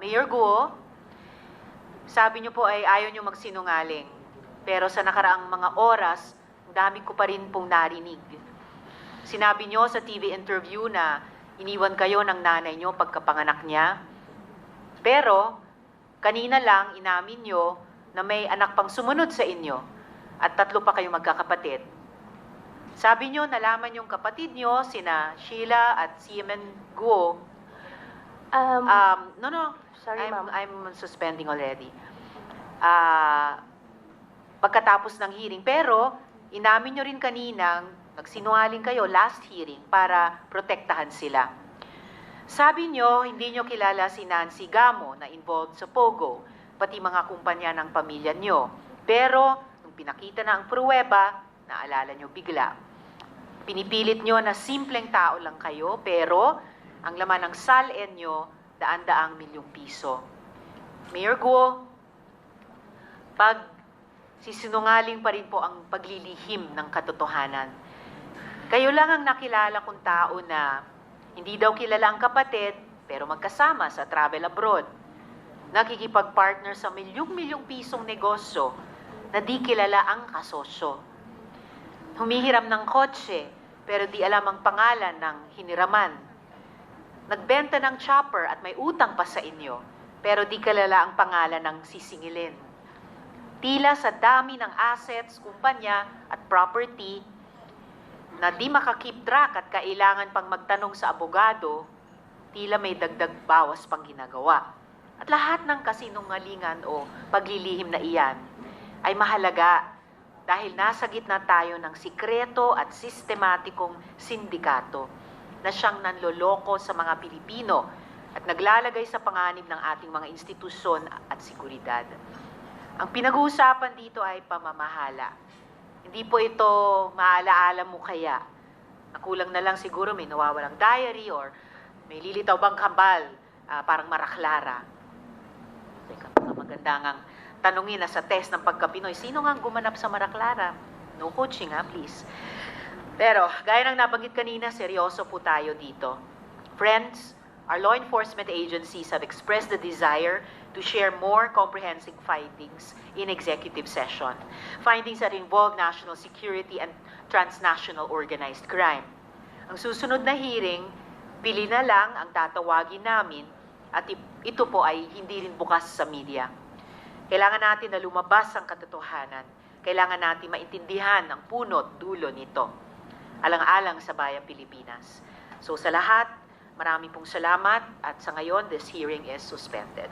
Mayor Guo, sabi niyo po ay ayaw niyo magsinungaling. Pero sa nakaraang mga oras, ang dami ko pa rin pong narinig. Sinabi niyo sa TV interview na iniwan kayo ng nanay niyo pagkapanganak niya. Pero kanina lang inamin niyo na may anak pang sumunod sa inyo at 3 pa kayong magkakapatid. Sabi niyo nalaman yung kapatid niyo, sina Sheila at Siemen Guo. No. Sorry, ma'am. I'm suspending already. Pagkatapos ng hearing. Pero, inamin nyo rin kaninang nagsinungaling kayo last hearing para protektahan sila. Sabi nyo, hindi nyo kilala si Nancy Gamo na involved sa Pogo, pati mga kumpanya ng pamilya nyo. Pero, nung pinakita na ang pruweba, naalala nyo bigla. Pinipilit nyo na simpleng tao lang kayo, pero ang laman ng SALN nyo, daan-daang milyong piso. Mayor Guo, pag sisinungaling pa rin po ang paglilihim ng katotohanan. Kayo lang ang nakilala kong tao na hindi daw kilala ang kapatid, pero magkasama sa travel abroad. Nakikipag-partner sa milyong-milyong pisong negosyo na di kilala ang kasosyo. Humihiram ng kotse, pero di alam ang pangalan ng hiniraman. Nagbenta ng chopper at may utang pa sa inyo, pero di kilala ang pangalan ng sisingilin. Tila sa dami ng assets, kumpanya at property na di makakip track at kailangan pang magtanong sa abogado, tila may dagdag bawas pang ginagawa. At lahat ng kasinungalingan o paglilihim na iyan ay mahalaga dahil nasa gitna tayo ng sikreto at sistematikong sindikato na siyang nanloloko sa mga Pilipino at naglalagay sa panganib ng ating mga institusyon at seguridad. Ang pinag-uusapan dito ay pamamahala. Hindi po ito maalaala mo kaya. Nakulang na lang siguro may nawawalang diary or may lilitaw bang kambal, parang Maraklara. Teka, maganda ngang tanungin na sa test ng pagka-Pinoy, sino nga gumanap sa Maraklara? No coaching please. Pero, gaya ng nabanggit kanina, seryoso po tayo dito. Friends, our law enforcement agencies have expressed the desire to share more comprehensive findings in executive session. Findings that involve national security and transnational organized crime. Ang susunod na hearing, pili na lang ang tatawagin namin at ito po ay hindi rin bukas sa media. Kailangan natin na lumabas ang katotohanan. Kailangan natin maintindihan ang punot dulo nito. Alang-alang sa bayang Pilipinas. So sa lahat, marami pong salamat at sa ngayon, this hearing is suspended.